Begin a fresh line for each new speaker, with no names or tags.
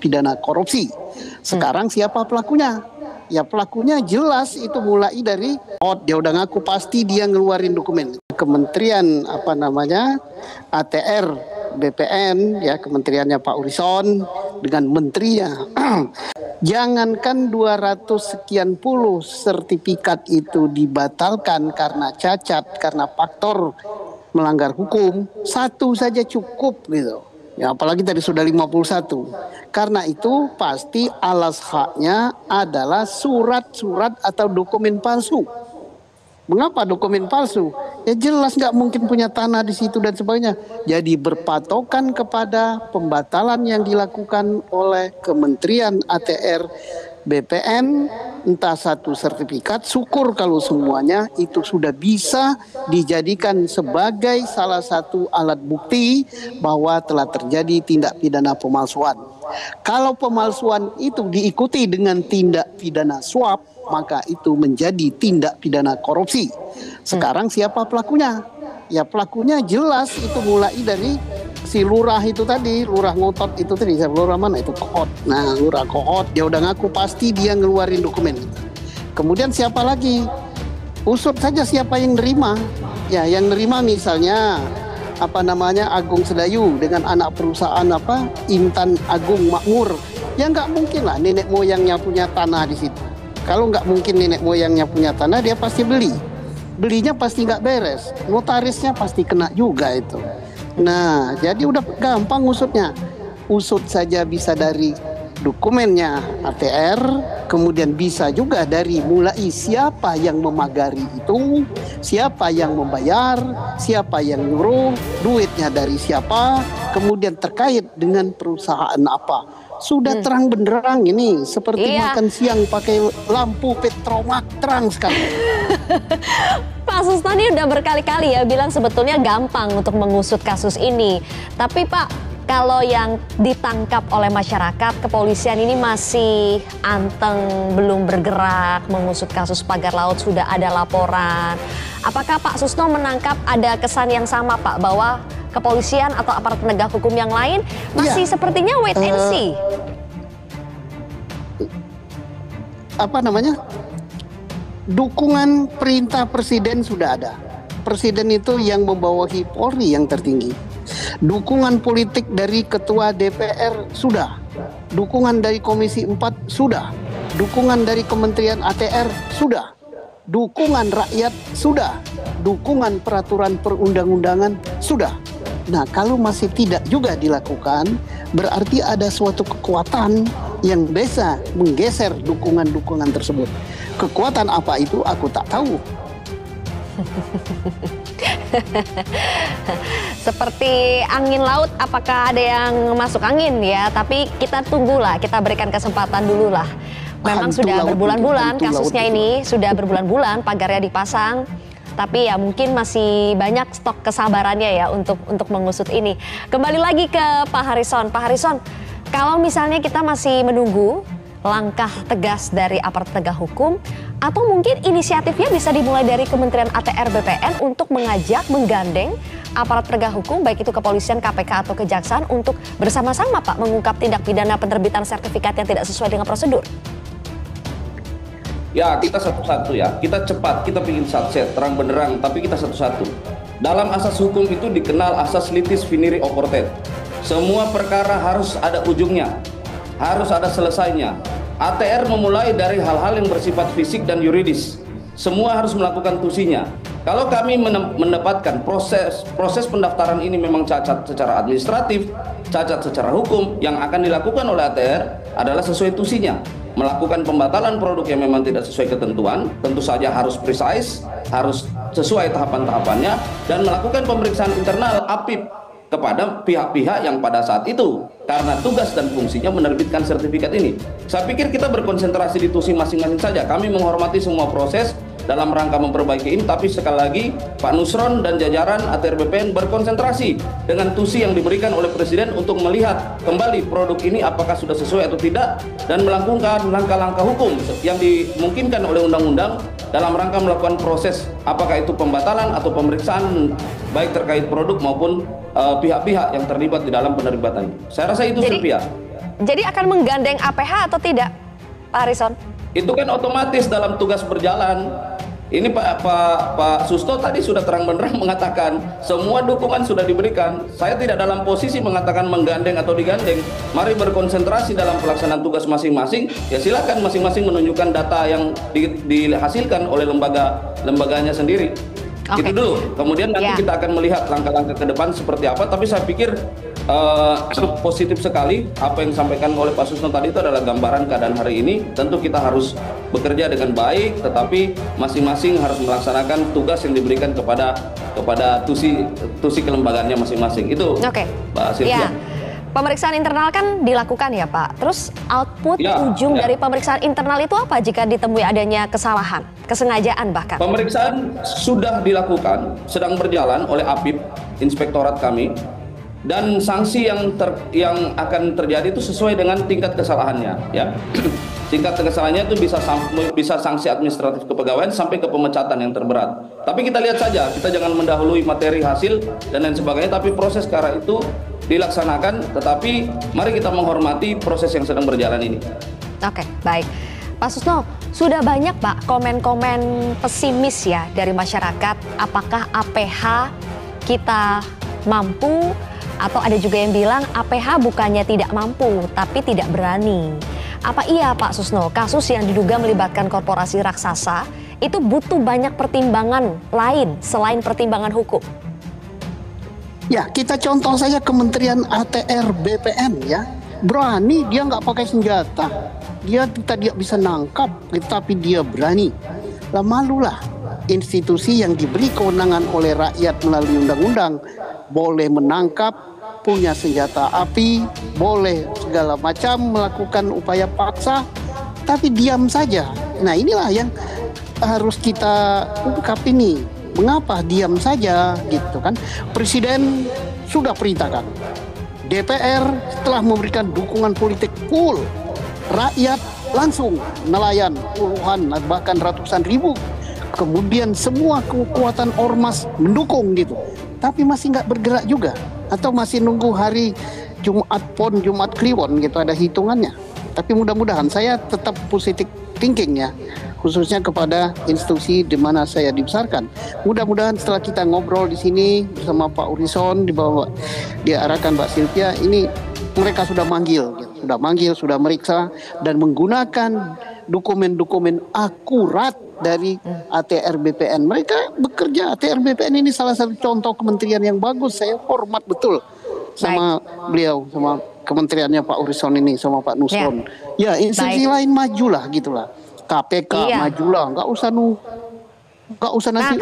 pidana korupsi. Sekarang siapa pelakunya? Ya pelakunya jelas itu mulai dari dia udah ngaku pasti dia ngeluarin dokumen. Kementerian ATR BPN ya, kementeriannya Pak Urison dengan menterinya. Jangankan 200 sekian puluh sertifikat itu dibatalkan karena cacat, karena faktor melanggar hukum, satu saja cukup gitu. Ya, apalagi tadi sudah 51. Karena itu pasti alas haknya adalah surat-surat atau dokumen palsu. Mengapa dokumen palsu? Ya jelas nggak mungkin punya tanah di situ dan sebagainya. Jadi berpatokan kepada pembatalan yang dilakukan oleh Kementerian ATR BPN, entah satu sertifikat, syukur kalau semuanya itu sudah bisa dijadikan sebagai salah satu alat bukti bahwa telah terjadi tindak pidana pemalsuan. Kalau pemalsuan itu diikuti dengan tindak pidana suap, maka itu menjadi tindak pidana korupsi. Sekarang siapa pelakunya? Ya pelakunya jelas itu mulai dari si lurah itu tadi, lurah ngotot itu tadi, lurah mana itu Kohot. Nah, lurah Kohot dia udah ngaku pasti dia ngeluarin dokumen. Kemudian siapa lagi? Usut saja siapa yang nerima. Ya, yang nerima misalnya Agung Sedayu dengan anak perusahaan Intan Agung Makmur. Ya nggak mungkin lah nenek moyangnya punya tanah di situ. Kalau nggak mungkin nenek moyangnya punya tanah, dia pasti beli. Belinya pasti nggak beres. Notarisnya pasti kena juga itu. Nah, jadi udah gampang usutnya. Usut saja bisa dari dokumennya ATR, kemudian bisa juga dari mulai siapa yang memagari itu, siapa yang membayar, siapa yang nyuruh, duitnya dari siapa, kemudian terkait dengan perusahaan apa. Sudah terang benderang ini, seperti makan siang pakai lampu petromak, terang sekali.
Pak Susno ini udah berkali-kali ya bilang sebetulnya gampang untuk mengusut kasus ini. Tapi Pak, kalau yang ditangkap oleh masyarakat, kepolisian ini masih anteng, belum bergerak mengusut kasus pagar laut, sudah ada laporan. Apakah Pak Susno menangkap ada kesan yang sama Pak, bahwa kepolisian atau aparat penegak hukum yang lain masih sepertinya wait and see?
Dukungan perintah presiden sudah ada. Presiden itu yang membawahi Polri yang tertinggi. Dukungan politik dari ketua DPR sudah. Dukungan dari Komisi 4 sudah. Dukungan dari Kementerian ATR sudah. Dukungan rakyat sudah. Dukungan peraturan perundang-undangan sudah. Nah, kalau masih tidak juga dilakukan, berarti ada suatu kekuatan yang bisa menggeser dukungan-dukungan tersebut. Kekuatan apa itu aku tak tahu.
Seperti angin laut, apakah ada yang masuk angin ya? Tapi kita tunggulah, kita berikan kesempatan dulu lah. Memang sudah berbulan-bulan kasusnya ini, sudah berbulan-bulan pagarnya dipasang. Tapi ya mungkin masih banyak stok kesabarannya ya untuk mengusut ini. Kembali lagi ke Pak Harrison. Pak Harrison, kalau misalnya kita masih menunggu langkah tegas dari aparat penegak hukum, atau mungkin inisiatifnya bisa dimulai dari Kementerian ATR BPN untuk mengajak, menggandeng aparat penegak hukum, baik itu kepolisian, KPK atau kejaksaan, untuk bersama-sama Pak mengungkap tindak pidana penerbitan sertifikat yang tidak sesuai dengan prosedur?
Ya, kita satu-satu ya, kita cepat, kita bikin satset, terang benderang, tapi kita satu-satu. Dalam asas hukum itu dikenal asas litis finiri oportet. Semua perkara harus ada ujungnya, harus ada selesainya. ATR memulai dari hal-hal yang bersifat fisik dan yuridis. Semua harus melakukan tusinya. Kalau kami mendapatkan proses pendaftaran ini memang cacat secara administratif, cacat secara hukum, yang akan dilakukan oleh ATR adalah sesuai tusinya. Melakukan pembatalan produk yang memang tidak sesuai ketentuan, tentu saja harus precise, harus sesuai tahapan-tahapannya, dan melakukan pemeriksaan internal APIP kepada pihak-pihak yang pada saat itu karena tugas dan fungsinya menerbitkan sertifikat ini. Saya pikir kita berkonsentrasi di tusi masing-masing saja. Kami menghormati semua proses dalam rangka memperbaiki ini, tapi sekali lagi Pak Nusron dan jajaran ATR BPN berkonsentrasi dengan tusi yang diberikan oleh Presiden untuk melihat kembali produk ini apakah sudah sesuai atau tidak, dan melakukan langkah-langkah hukum yang dimungkinkan oleh undang-undang dalam rangka melakukan proses apakah itu pembatalan atau pemeriksaan baik terkait produk maupun pihak-pihak yang terlibat di dalam penerbitan. Saya rasa itu, Sylvia.
Jadi akan menggandeng APH atau tidak, Pak Harrison?
Itu kan otomatis dalam tugas berjalan. Ini Pak Susto tadi sudah terang benderang mengatakan semua dukungan sudah diberikan. Saya tidak dalam posisi mengatakan menggandeng atau digandeng. Mari berkonsentrasi dalam pelaksanaan tugas masing-masing. Ya silakan masing-masing menunjukkan data yang dihasilkan oleh lembaganya sendiri.
Oke.
Itu dulu. Kemudian nanti kita akan melihat langkah-langkah ke depan seperti apa. Tapi saya pikir positif sekali apa yang disampaikan oleh Pak Susno tadi itu adalah gambaran keadaan hari ini. Tentu kita harus bekerja dengan baik, tetapi masing-masing harus melaksanakan tugas yang diberikan kepada tusi kelembagaannya masing-masing. Itu Mbak Sylvia.
Pemeriksaan internal kan dilakukan ya Pak. Terus output ujung dari pemeriksaan internal itu apa jika ditemui adanya kesalahan, kesengajaan bahkan?
Pemeriksaan sudah dilakukan, sedang berjalan oleh APIP, inspektorat kami. Dan sanksi yang akan terjadi itu sesuai dengan tingkat kesalahannya, ya. Tingkat kesalahannya itu bisa sanksi administratif kepegawaian sampai ke pemecatan yang terberat. Tapi kita lihat saja, kita jangan mendahului materi hasil dan lain sebagainya. Tapi proses ke arah itu dilaksanakan. Tetapi mari kita menghormati proses yang sedang berjalan ini.
Oke, baik, Pak Susno. Sudah banyak Pak komen-komen pesimis ya dari masyarakat. Apakah APH kita mampu? Atau ada juga yang bilang APH bukannya tidak mampu, tapi tidak berani. Apa iya Pak Susno, kasus yang diduga melibatkan korporasi raksasa itu butuh banyak pertimbangan lain selain pertimbangan hukum?
Ya, kita contoh saja Kementerian ATR BPN ya. Berani, dia nggak pakai senjata. Dia tidak bisa nangkap, tapi dia berani. Lah malulah institusi yang diberi kewenangan oleh rakyat melalui undang-undang boleh menangkap, punya senjata api, boleh segala macam melakukan upaya paksa, tapi diam saja. Nah inilah yang harus kita ungkap ini. Mengapa diam saja gitu kan? Presiden sudah perintahkan. DPR telah memberikan dukungan politik full. Rakyat langsung nelayan puluhan bahkan ratusan ribu. Kemudian semua kekuatan ormas mendukung gitu. Tapi masih nggak bergerak juga. Atau masih nunggu hari Jumat Pon, Jumat Kliwon gitu, ada hitungannya. Tapi mudah-mudahan saya tetap positif thinking ya, khususnya kepada institusi di mana saya dibesarkan. Mudah-mudahan setelah kita ngobrol di sini bersama Pak Harrison, diarahkan Mbak Sylvia, ini mereka sudah manggil, sudah meriksa dan menggunakan dokumen-dokumen akurat dari ATR BPN. Mereka bekerja, ATR BPN ini salah satu contoh kementerian yang bagus. Saya hormat betul sama beliau, sama kementeriannya Pak Harrison ini, sama Pak Nusron. Ya, institusi lain majulah gitulah. KPK majulah, nggak usah nanti